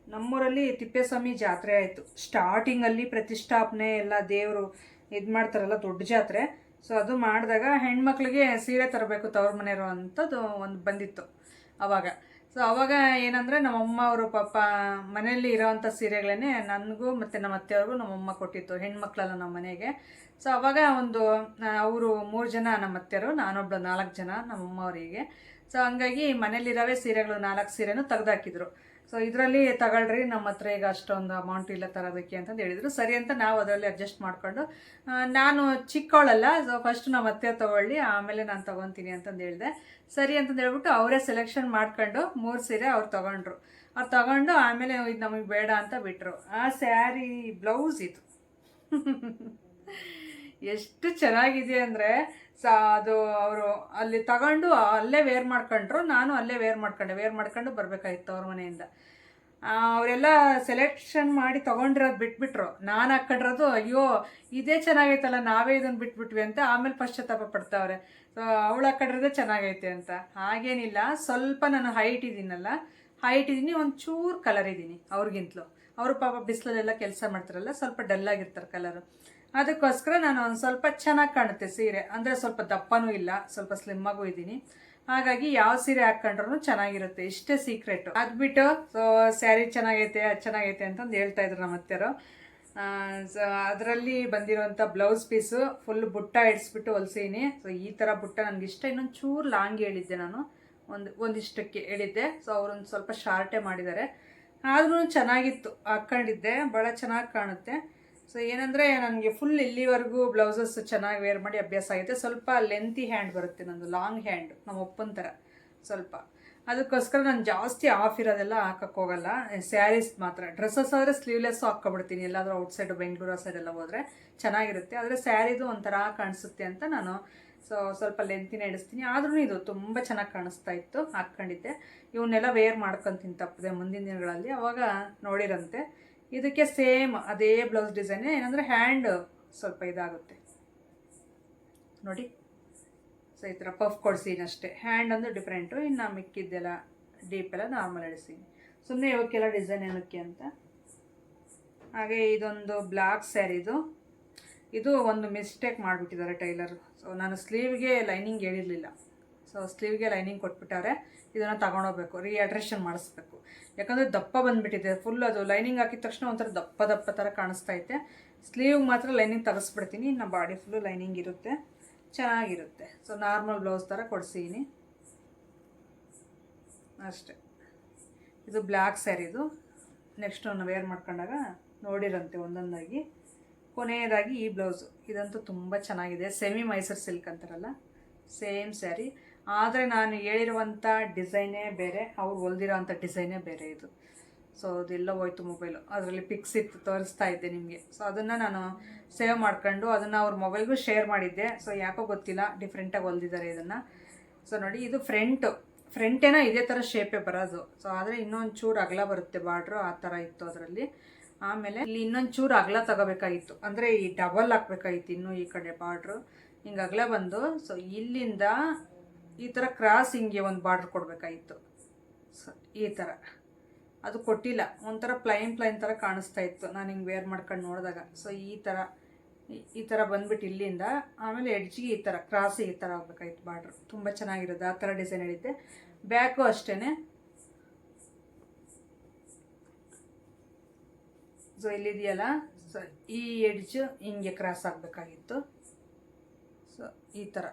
ನಮ್ಮೂರಲ್ಲಿ ತಿಪ್ಪೇಸ್ವಾಮಿ ಜಾತ್ರೆ ಆಯಿತು. ಸ್ಟಾರ್ಟಿಂಗಲ್ಲಿ ಪ್ರತಿಷ್ಠಾಪನೆ ಎಲ್ಲ ದೇವರು ಇದು ಮಾಡ್ತಾರಲ್ಲ, ದೊಡ್ಡ ಜಾತ್ರೆ. ಸೊ ಅದು ಮಾಡಿದಾಗ ಹೆಣ್ಮಕ್ಳಿಗೆ ಸೀರೆ ತರಬೇಕು ತವ್ರ ಮನೆಯವರು ಅಂಥದ್ದು ಒಂದು ಬಂದಿತ್ತು ಆವಾಗ. ಸೊ ಆವಾಗ ಏನಂದರೆ ನಮ್ಮಮ್ಮ ಅವರು ಪಾಪ ಮನೆಯಲ್ಲಿ ಇರೋವಂಥ ಸೀರೆಗಳೇ ನನಗೂ ಮತ್ತು ನಮ್ಮ ಅತ್ತೆಯವ್ರಿಗೂ ನಮ್ಮಮ್ಮ ಕೊಟ್ಟಿತ್ತು, ಹೆಣ್ಮಕ್ಳಲ್ಲ ನಮ್ಮ ಮನೆಗೆ. ಸೊ ಆವಾಗ ಒಂದು ಅವರು 3 ಜನ ನಮ್ಮ ಅತ್ತೆಯರು, ನಾನೊಬ್ಳು 4 ಜನ ನಮ್ಮಮ್ಮ ಅವರಿಗೆ. ಸೊ ಹಂಗಾಗಿ ಮನೇಲಿರೋವೇ ಸೀರೆಗಳು 4 ಸೀರೆನೂ ತೆಗ್ದಾಕಿದ್ರು. ಸೊ ಇದರಲ್ಲಿ ತಗೊಳ್ರಿ, ನಮ್ಮ ಹತ್ರ ಈಗ ಅಷ್ಟೊಂದು ಅಮೌಂಟ್ ಇಲ್ಲ ತರೋದಕ್ಕೆ ಅಂತಂದು ಹೇಳಿದರು. ಸರಿ ಅಂತ ನಾವು ಅದರಲ್ಲಿ ಅಡ್ಜಸ್ಟ್ ಮಾಡಿಕೊಂಡು, ನಾನು ಚಿಕ್ಕವಳಲ್ಲ, ಸೊ ಫಸ್ಟ್ ನಮ್ಮ ಅತ್ತೆ ತೊಗೊಳ್ಳಿ ಆಮೇಲೆ ನಾನು ತೊಗೊತೀನಿ ಅಂತಂದು ಹೇಳಿದೆ. ಸರಿ ಅಂತಂದು ಹೇಳ್ಬಿಟ್ಟು ಅವರೇ ಸೆಲೆಕ್ಷನ್ ಮಾಡ್ಕೊಂಡು 3 ಸೀರೆ ಅವ್ರು ತೊಗೊಂಡ್ರು. ಅವ್ರು ತೊಗೊಂಡು ಆಮೇಲೆ ಇದು ನಮಗೆ ಬೇಡ ಅಂತ ಬಿಟ್ಟರು. ಆ ಸ್ಯಾರಿ ಬ್ಲೌಸ್ ಇದು ಎಷ್ಟು ಚೆನ್ನಾಗಿದೆ ಅಂದರೆ ಅದು ಅವರು ಅಲ್ಲಿ ತಗೊಂಡು ಅಲ್ಲೇ ವೇರ್ ಮಾಡ್ಕೊಂಡ್ರು, ನಾನು ಅಲ್ಲೇ ವೇರ್ ಮಾಡ್ಕೊಂಡು ಬರಬೇಕಾಗಿತ್ತು ಅವ್ರ ಮನೆಯಿಂದ. ಅವರೆಲ್ಲ ಸೆಲೆಕ್ಷನ್ ಮಾಡಿ ತೊಗೊಂಡಿರೋದು ಬಿಟ್ಬಿಟ್ರು. ನಾನು ಹಾಕ್ಕೊಂಡಿರೋದು ಅಯ್ಯೋ ಇದೇ ಚೆನ್ನಾಗೈತಲ್ಲ, ನಾವೇ ಇದನ್ನು ಬಿಟ್ಬಿಟ್ವಿ ಅಂತ ಆಮೇಲೆ ಪಶ್ಚಾತ್ತಾಪ ಪಡ್ತಾವ್ರೆ. ಸೊ ಅವಳು ಹಾಕ್ಕೊಂಡಿರೋದೇ ಚೆನ್ನಾಗೈತೆ ಅಂತ. ಹಾಗೇನಿಲ್ಲ, ಸ್ವಲ್ಪ ನಾನು ಹೈಟ್ ಇದ್ದೀನಿ, ಒಂಚೂರು ಕಲರ್ ಇದ್ದೀನಿ ಅವ್ರಿಗಿಂತಲೂ. ಅವರು ಪಾಪ ಬಿಸಿಲಲ್ಲೆಲ್ಲ ಕೆಲಸ ಮಾಡ್ತಾರಲ್ಲ, ಸ್ವಲ್ಪ ಡಲ್ಲಾಗಿರ್ತಾರೆ ಕಲರು. ಅದಕ್ಕೋಸ್ಕರ ನಾನು ಒಂದು ಸ್ವಲ್ಪ ಚೆನ್ನಾಗಿ ಕಾಣುತ್ತೆ ಸೀರೆ, ಅಂದರೆ ಸ್ವಲ್ಪ ದಪ್ಪನೂ ಇಲ್ಲ, ಸ್ವಲ್ಪ ಸ್ಲಿಮ್ಮಾಗೂ ಇದ್ದೀನಿ. ಹಾಗಾಗಿ ಯಾವ ಸೀರೆ ಹಾಕ್ಕೊಂಡ್ರೂ ಚೆನ್ನಾಗಿರುತ್ತೆ, ಇಷ್ಟೇ ಸೀಕ್ರೆಟು. ಅದ್ಬಿಟ್ಟು ಸೊ ಸ್ಯಾರಿ ಚೆನ್ನಾಗೈತೆ ಅಂತಂದು ಹೇಳ್ತಾ ಇದ್ರು ನಮ್ಮ ಅತ್ತೆಯರು. ಸೊ ಅದರಲ್ಲಿ ಬಂದಿರೋಂಥ ಬ್ಲೌಸ್ ಪೀಸು ಫುಲ್ ಬುಟ್ಟ ಇಡಿಸ್ಬಿಟ್ಟು ಹೊಲ್ಸೀನಿ. ಸೊ ಈ ಥರ ಬುಟ್ಟ ನನಗಿಷ್ಟ. ಇನ್ನೊಂದು ಚೂರು ಲಾಂಗ್ ಹೇಳಿದ್ದೆ ನಾನು, ಒಂದಿಷ್ಟಕ್ಕೆ ಹೇಳಿದ್ದೆ. ಸೊ ಅವರೊಂದು ಸ್ವಲ್ಪ ಶಾರ್ಟೇ ಮಾಡಿದ್ದಾರೆ, ಆದ್ರೂ ಚೆನ್ನಾಗಿತ್ತು, ಹಾಕ್ಕೊಂಡಿದ್ದೆ, ಭಾಳ ಚೆನ್ನಾಗಿ ಕಾಣುತ್ತೆ. ಸೊ ಏನಂದರೆ ನನಗೆ ಫುಲ್ ಇಲ್ಲಿವರೆಗೂ ಬ್ಲೌಸಸ್ ಚೆನ್ನಾಗಿ ವೇರ್ ಮಾಡಿ ಅಭ್ಯಾಸ ಆಗಿದೆ. ಸ್ವಲ್ಪ ಲೆಂತಿ ಹ್ಯಾಂಡ್ ಬರುತ್ತೆ ನಂದು, ಲಾಂಗ್ ಹ್ಯಾಂಡ್, ನಮ್ಮ ಒಪ್ಪನ ಥರ ಸ್ವಲ್ಪ. ಅದಕ್ಕೋಸ್ಕರ ನಾನು ಜಾಸ್ತಿ ಆಫ್ ಇರೋದೆಲ್ಲ ಹಾಕಕ್ಕೆ ಹೋಗಲ್ಲ. ಸ್ಯಾರೀಸ್ ಮಾತ್ರ, ಡ್ರೆಸ್ಸಸ್ ಆದರೆ ಸ್ಲೀವ್ಲೆಸ್ಸು ಹಾಕ್ಕೊಬಿಡ್ತೀನಿ, ಎಲ್ಲಾದರೂ ಔಟ್ಸೈಡ್ ಬೆಂಗಳೂರು ಸೈಡೆಲ್ಲ ಹೋದರೆ ಚೆನ್ನಾಗಿರುತ್ತೆ. ಆದರೆ ಸ್ಯಾರಿದು ಒಂಥರ ಕಾಣಿಸುತ್ತೆ ಅಂತ ನಾನು ಸ್ವಲ್ಪ ಲೆಂತಿನ ಇಡಿಸ್ತೀನಿ. ಆದ್ರೂ ಇದು ತುಂಬ ಚೆನ್ನಾಗಿ ಕಾಣಿಸ್ತಾ ಇತ್ತು, ಹಾಕ್ಕೊಂಡಿದ್ದೆ. ಇವನ್ನೆಲ್ಲ ವೇರ್ ಮಾಡ್ಕೊತೀನಿ ತಪ್ಪದೆ ಮುಂದಿನ ದಿನಗಳಲ್ಲಿ, ಅವಾಗ ನೋಡಿರಂತೆ. ಇದಕ್ಕೆ ಸೇಮ್ ಅದೇ ಬ್ಲೌಸ್ ಡಿಸೈನೇ, ಏನಂದರೆ ಹ್ಯಾಂಡ್ ಸ್ವಲ್ಪ ಇದಾಗುತ್ತೆ ನೋಡಿ. ಸೊ ಈ ಥರ ಪಫ್ ಕೊಡ್ಸೀನಿ ಅಷ್ಟೇ, ಹ್ಯಾಂಡ್ ಒಂದು ಡಿಫ್ರೆಂಟು. ಇನ್ನು ಮಿಕ್ಕಿದ್ದೆಲ್ಲ ಡೀಪೆಲ್ಲ ನಾರ್ಮಲ್ ಇಡಿಸೀನಿ, ಸುಮ್ಮನೆ ಇವಕ್ಕೆಲ್ಲ ಡಿಸೈನ್ ಏನಕ್ಕೆ ಅಂತ. ಹಾಗೆ ಇದೊಂದು ಬ್ಲ್ಯಾಕ್ ಸ್ಯಾರಿದು, ಇದು ಒಂದು ಮಿಸ್ಟೇಕ್ ಮಾಡಿಬಿಟ್ಟಿದ್ದಾರೆ ಟೈಲರು. ಸೊ ನಾನು ಸ್ಲೀವ್ಗೆ ಲೈನಿಂಗ್ ಹೇಳಿರಲಿಲ್ಲ, ಸೊ ಸ್ಲೀವ್ಗೆ ಲೈನಿಂಗ್ ಕೊಟ್ಬಿಟ್ಟಾರೆ. ಇದನ್ನು ತಗೊಂಡೋಗ್ಬೇಕು, ರೀಅಲ್ಟ್ರೇಷನ್ ಮಾಡಿಸ್ಬೇಕು. ಯಾಕಂದರೆ ದಪ್ಪ ಬಂದುಬಿಟ್ಟಿದೆ ಫುಲ್. ಅದು ಲೈನಿಂಗ್ ಹಾಕಿದ ತಕ್ಷಣ ಒಂಥರ ದಪ್ಪ ಥರ ಕಾಣಿಸ್ತಾ ಐತೆ. ಸ್ಲೀವ್ ಮಾತ್ರ ಲೈನಿಂಗ್ ತೆಗೆಸ್ಬಿಡ್ತೀನಿ, ಇನ್ನು ಬಾಡಿ ಫುಲ್ಲು ಲೈನಿಂಗ್ ಇರುತ್ತೆ, ಚೆನ್ನಾಗಿರುತ್ತೆ. ಸೊ ನಾರ್ಮಲ್ ಬ್ಲೌಸ್ ಥರ ಕೊಡ್ಸೀನಿ ಅಷ್ಟೆ. ಇದು ಬ್ಲ್ಯಾಕ್ ಸ್ಯಾರಿದು. ನೆಕ್ಸ್ಟ್ ನಾನು ವೇರ್ ಮಾಡ್ಕೊಂಡಾಗ ನೋಡಿರಂತೆ ಒಂದೊಂದಾಗಿ. ಕೊನೆಯದಾಗಿ ಈ ಬ್ಲೌಸು, ಇದಂತೂ ತುಂಬ ಚೆನ್ನಾಗಿದೆ. ಸೆಮಿ ಮೈಸೂರು ಸಿಲ್ಕ್ ಅಂತಾರಲ್ಲ, ಸೇಮ್ ಸ್ಯಾರಿ. ಆದರೆ ನಾನು ಹೇಳಿರುವಂಥ ಡಿಸೈನೇ ಬೇರೆ, ಅವ್ರು ಹೊಲ್ದಿರೋ ಅಂಥ ಡಿಸೈನೇ ಬೇರೆ ಇದು. ಸೊ ಅದೆಲ್ಲ ಹೋಯ್ತು ಮೊಬೈಲು, ಅದರಲ್ಲಿ ಪಿಕ್ಸ್ ಇತ್ತು, ತೋರಿಸ್ತಾ ಇದ್ದೆ ನಿಮಗೆ. ಸೊ ಅದನ್ನು ನಾನು ಸೇವ್ ಮಾಡ್ಕೊಂಡು ಅದನ್ನು ಅವ್ರ ಮೊಬೈಲ್ಗೂ ಶೇರ್ ಮಾಡಿದ್ದೆ. ಸೊ ಯಾಕೋ ಗೊತ್ತಿಲ್ಲ, ಡಿಫ್ರೆಂಟಾಗಿ ಹೊಲ್ದಿದ್ದಾರೆ ಇದನ್ನು. ಸೊ ನೋಡಿ, ಇದು ಫ್ರಂಟೇನೋ ಇದೇ ಥರ ಶೇಪೇ ಬರೋದು. ಸೊ ಆದರೆ ಇನ್ನೊಂದು ಚೂರು ಅಗಲ ಬರುತ್ತೆ ಬಾರ್ಡ್ರು, ಆ ಥರ ಇತ್ತು ಅದರಲ್ಲಿ. ಆಮೇಲೆ ಇಲ್ಲಿ ಇನ್ನೊಂದು ಚೂರು ಅಗಲ ತಗೋಬೇಕಾಗಿತ್ತು, ಅಂದರೆ ಈ ಡಬಲ್ ಹಾಕ್ಬೇಕಾಗಿತ್ತು ಇನ್ನೂ ಈ ಕಡೆ ಬಾರ್ಡ್ರು. ಹಿಂಗೆ ಅಗಲ ಬಂದು, ಸೊ ಇಲ್ಲಿಂದ ಈ ಥರ ಕ್ರಾಸ್ ಹಿಂಗೆ ಒಂದು ಬಾರ್ಡ್ರ್ ಕೊಡಬೇಕಾಗಿತ್ತು. ಸೊ ಈ ಥರ ಅದು ಕೊಟ್ಟಿಲ್ಲ, ಒಂಥರ ಪ್ಲೈನ್ ಥರ ಕಾಣಿಸ್ತಾ ಇತ್ತು ನಾನು ಹಿಂಗೆ ವೇರ್ ಮಾಡ್ಕೊಂಡು ನೋಡಿದಾಗ. ಸೊ ಈ ಥರ ಬಂದ್ಬಿಟ್ಟು ಇಲ್ಲಿಂದ ಆಮೇಲೆ ಎಡ್ಜಿಗೆ ಈ ಥರ ಕ್ರಾಸ್ ಈ ಥರ ಹೋಗ್ಬೇಕಾಗಿತ್ತು ಬಾರ್ಡ್ರ್. ತುಂಬ ಚೆನ್ನಾಗಿರೋದು, ಆ ಥರ ಡಿಸೈನ್ ಹೇಳಿದ್ದೆ. ಬ್ಯಾಕು ಅಷ್ಟೇ. ಸೊ ಇಲ್ಲಿದೆಯಲ್ಲ, ಸೊ ಈ ಎಡ್ಜು ಹಿಂಗೆ ಕ್ರಾಸ್ ಆಗಬೇಕಾಗಿತ್ತು. ಸೊ ಈ ಥರ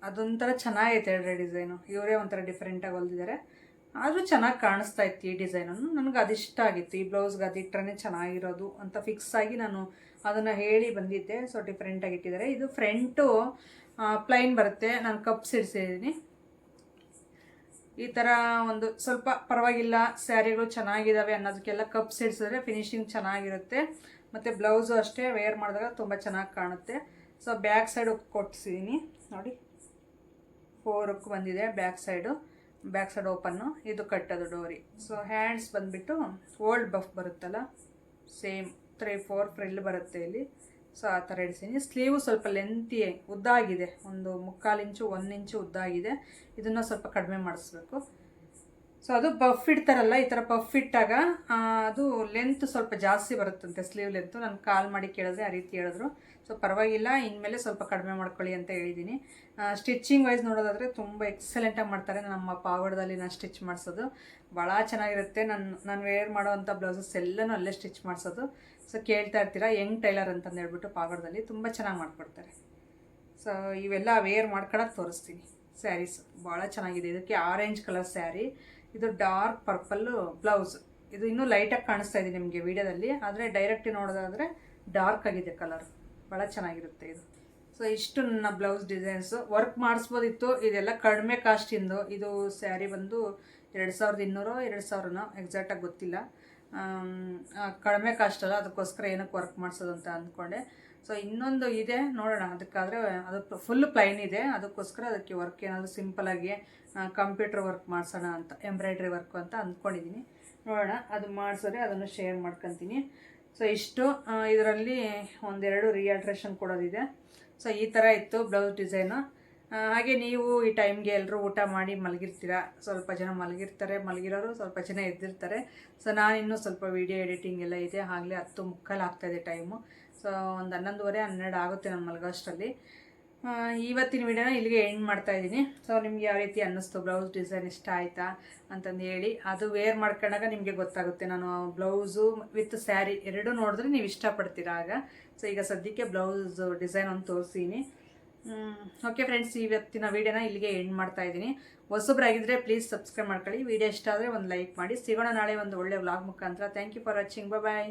ಅದೊಂಥರ ಚೆನ್ನಾಗೈತೆ ಹೇಳ್ರಿ ಡಿಸೈನು. ಇವರೇ ಒಂಥರ ಡಿಫ್ರೆಂಟಾಗಿ ಹೊಲ್ದಿದ್ದಾರೆ, ಆದರೂ ಚೆನ್ನಾಗಿ ಕಾಣಿಸ್ತಾ ಇತ್ತು ಈ ಡಿಸೈನನ್ನು. ನನಗೆ ಅದಿಷ್ಟ ಆಗಿತ್ತು, ಈ ಬ್ಲೌಸ್ಗೆ ಅದಿಟ್ರೆ ಚೆನ್ನಾಗಿರೋದು ಅಂತ ಫಿಕ್ಸ್ ಆಗಿ ನಾನು ಅದನ್ನು ಹೇಳಿ ಬಂದಿದ್ದೆ. ಸೊ ಡಿಫ್ರೆಂಟಾಗಿ ಇಟ್ಟಿದ್ದಾರೆ. ಇದು ಫ್ರಂಟು ಪ್ಲೈನ್ ಬರುತ್ತೆ, ನಾನು ಕಪ್ಸ್ ಇಡಿಸಿದ್ದೀನಿ. ಈ ಥರ ಒಂದು ಸ್ವಲ್ಪ ಪರವಾಗಿಲ್ಲ, ಸ್ಯಾರಿಗಳು ಚೆನ್ನಾಗಿದ್ದಾವೆ ಅನ್ನೋದಕ್ಕೆಲ್ಲ ಕಪ್ಸ್ ಇಡಿಸಿದ್ರೆ ಫಿನಿಶಿಂಗ್ ಚೆನ್ನಾಗಿರುತ್ತೆ. ಮತ್ತು ಬ್ಲೌಸು ಅಷ್ಟೇ ವೇರ್ ಮಾಡಿದಾಗ ತುಂಬ ಚೆನ್ನಾಗಿ ಕಾಣುತ್ತೆ. ಸೊ ಬ್ಯಾಕ್ ಸೈಡ್ ಕೊಟ್ಟಿಸಿದ್ದೀನಿ ನೋಡಿ, 4 ಬಂದಿದೆ ಬ್ಯಾಕ್ ಸೈಡ್ ಓಪನ್ನು. ಇದು ಕಟ್ಟೋದು ಡೋರಿ. ಸೊ ಹ್ಯಾಂಡ್ಸ್ ಬಂದುಬಿಟ್ಟು ಓಲ್ಡ್ ಬಫ್ ಬರುತ್ತಲ್ಲ, ಸೇಮ್ 3-4 ಫ್ರಿಲ್ ಬರುತ್ತೆ ಇಲ್ಲಿ. ಸೊ ಆ ಥರ ಇಡಿಸಿದ್ದೀನಿ. ಸ್ಲೀವು ಸ್ವಲ್ಪ ಲೆಂತಿ ಉದ್ದಾಗಿದೆ, ಒಂದು 3/4 ಇಂಚು 1 ಇಂಚು ಉದ್ದಾಗಿದೆ. ಇದನ್ನು ಸ್ವಲ್ಪ ಕಡಿಮೆ ಮಾಡಿಸ್ಬೇಕು. ಸೊ ಅದು ಪಫ್ ಇಡ್ತಾರಲ್ಲ, ಈ ಥರ ಪಫ್ ಇಟ್ಟಾಗ ಅದು ಲೆಂತ್ ಸ್ವಲ್ಪ ಜಾಸ್ತಿ ಬರುತ್ತಂತೆ, ಸ್ಲೀವ್ ಲೆಂತು. ನಾನು ಕಾಲ್ ಮಾಡಿ ಕೇಳಿದ್ರೆ ಆ ರೀತಿ ಹೇಳಿದ್ರು. ಸೊ ಪರವಾಗಿಲ್ಲ, ಇನ್ಮೇಲೆ ಸ್ವಲ್ಪ ಕಡಿಮೆ ಮಾಡ್ಕೊಳ್ಳಿ ಅಂತ ಹೇಳಿದ್ದೀನಿ. ಸ್ಟಿಚ್ಚಿಂಗ್ ವೈಸ್ ನೋಡೋದಾದರೆ ತುಂಬ ಎಕ್ಸಲೆಂಟಾಗಿ ಮಾಡ್ತಾರೆ ನಮ್ಮ ಪಾವಗಡದಲ್ಲಿ. ನಾನು ಸ್ಟಿಚ್ ಮಾಡಿಸೋದು ಭಾಳ ಚೆನ್ನಾಗಿರುತ್ತೆ. ನಾನು ವೇರ್ ಮಾಡೋವಂಥ ಬ್ಲೌಸಸ್ ಎಲ್ಲನೂ ಅಲ್ಲೇ ಸ್ಟಿಚ್ ಮಾಡಿಸೋದು. ಸೊ ಕೇಳ್ತಾ ಇರ್ತೀರಾ ಯಂಗ್ ಟೈಲರ್ ಅಂತಂದು ಹೇಳ್ಬಿಟ್ಟು, ಪಾವಗಡದಲ್ಲಿ ತುಂಬ ಚೆನ್ನಾಗಿ ಮಾಡಿಕೊಡ್ತಾರೆ. ಸೊ ಇವೆಲ್ಲ ವೇರ್ ಮಾಡ್ಕೊಳಕ್ಕೆ ತೋರಿಸ್ತೀನಿ. ಸ್ಯಾರೀಸ್ ಭಾಳ ಚೆನ್ನಾಗಿದೆ. ಇದಕ್ಕೆ ಆರೆಂಜ್ ಕಲರ್ ಸ್ಯಾರಿ, ಇದು ಡಾರ್ಕ್ ಪರ್ಪಲ್ಲು ಬ್ಲೌಸ್. ಇದು ಇನ್ನೂ ಲೈಟಾಗಿ ಕಾಣಿಸ್ತಾ ಇದೆ ನಿಮಗೆ ವಿಡಿಯೋದಲ್ಲಿ, ಆದರೆ ಡೈರೆಕ್ಟ್ ನೋಡೋದಾದರೆ ಡಾರ್ಕ್ ಆಗಿದೆ ಕಲರ್. ಭಾಳ ಚೆನ್ನಾಗಿರುತ್ತೆ ಇದು. ಸೊ ಇಷ್ಟು ನನ್ನ ಬ್ಲೌಸ್ ಡಿಸೈನ್ಸು. ವರ್ಕ್ ಮಾಡಿಸ್ಬೋದಿತ್ತು, ಇದೆಲ್ಲ ಕಡಿಮೆ ಕಾಸ್ಟಿಂದು. ಇದು ಸ್ಯಾರಿ ಬಂದು 2200 2000 ಎಕ್ಸಾಕ್ಟಾಗಿ ಗೊತ್ತಿಲ್ಲ. ಕಡಿಮೆ ಕಾಸ್ಟ್ ಅಲ್ಲ, ಅದಕ್ಕೋಸ್ಕರ ಏನಕ್ಕೆ ವರ್ಕ್ ಮಾಡಿಸೋದು ಅಂತ ಅಂದ್ಕೊಂಡೆ. ಸೊ ಇನ್ನೊಂದು ಇದೆ ನೋಡೋಣ, ಅದಕ್ಕಾದರೆ ಅದು ಫುಲ್ ಪ್ಲೈನ್ ಇದೆ, ಅದಕ್ಕೋಸ್ಕರ ಅದಕ್ಕೆ ವರ್ಕ್ ಏನಾದರೂ ಸಿಂಪಲಾಗಿ ಕಂಪ್ಯೂಟರ್ ವರ್ಕ್ ಮಾಡಿಸೋಣ ಅಂತ, ಎಂಬ್ರಾಯ್ಡ್ರಿ ವರ್ಕು ಅಂತ ಅಂದ್ಕೊಂಡಿದ್ದೀನಿ. ನೋಡೋಣ, ಅದು ಮಾಡಿಸಿದ್ರೆ ಅದನ್ನು ಶೇರ್ ಮಾಡ್ಕೊತೀನಿ. ಸೊ ಇಷ್ಟು. ಇದರಲ್ಲಿ 1-2 ರಿಯಾಲ್ಟ್ರೇಷನ್ ಕೊಡೋದಿದೆ. ಸೊ ಈ ಥರ ಇತ್ತು ಬ್ಲೌಸ್ ಡಿಸೈನು. ಹಾಗೆ ನೀವು ಈ ಟೈಮ್ಗೆ ಎಲ್ಲರೂ ಊಟ ಮಾಡಿ ಮಲಗಿರ್ತೀರ. ಸ್ವಲ್ಪ ಜನ ಮಲಗಿರೋರು ಸ್ವಲ್ಪ ಜನ ಎದ್ದಿರ್ತಾರೆ. ಸೊ ನಾನಿನ್ನೂ ಸ್ವಲ್ಪ ವೀಡಿಯೋ ಎಡಿಟಿಂಗ್ ಎಲ್ಲ ಇದೆ, ಆಗಲೇ 10:45 ಆಗ್ತಾಯಿದೆ ಟೈಮು. ಸೊ ಒಂದು 11:30 12 ಆಗುತ್ತೆ ನಾನು ಮಲಗೋ ಅಷ್ಟರಲ್ಲಿ. ಇವತ್ತಿನ ವಿಡಿಯೋನ ಇಲ್ಲಿಗೆ ಎಂಡ್ ಮಾಡ್ತಾಯಿದ್ದೀನಿ. ಸೊ ನಿಮ್ಗೆ ಯಾವ ರೀತಿ ಅನ್ನಿಸ್ತು, ಬ್ಲೌಸ್ ಡಿಸೈನ್ ಇಷ್ಟ ಆಯಿತಾ ಅಂತಂದು ಹೇಳಿ. ಅದು ವೇರ್ ಮಾಡ್ಕೊಂಡಾಗ ನಿಮಗೆ ಗೊತ್ತಾಗುತ್ತೆ. ನಾನು ಬ್ಲೌಸು ವಿತ್ ಸ್ಯಾರಿ ಎರಡೂ ನೋಡಿದ್ರೆ ನೀವು ಇಷ್ಟಪಡ್ತೀರ ಆಗ. ಸೊ ಈಗ ಸದ್ಯಕ್ಕೆ ಬ್ಲೌಸ್ ಡಿಸೈನ್ ಒಂದು ತೋರಿಸ್ತೀನಿ. ಓಕೆ ಫ್ರೆಂಡ್ಸ್, ಇವತ್ತಿನ ವೀಡಿಯೋನ ಇಲ್ಲಿಗೆ ಎಂಡ್ ಮಾಡ್ತಾಯಿದ್ದೀನಿ. ಹೊಸಬ್ರಾಗಿದ್ದರೆ ಪ್ಲೀಸ್ ಸಬ್ಸ್ಕ್ರೈಬ್ ಮಾಡ್ಕೊಳ್ಳಿ. ವಿಡಿಯೋ ಇಷ್ಟ ಆದರೆ ಒಂದು ಲೈಕ್ ಮಾಡಿ. ಸಿಗೋಣ ನಾಳೆ ಒಂದು ಒಳ್ಳೆ ವ್ಲಾಗ್ ಮುಖಾಂತರ. Thank you for watching. Bye.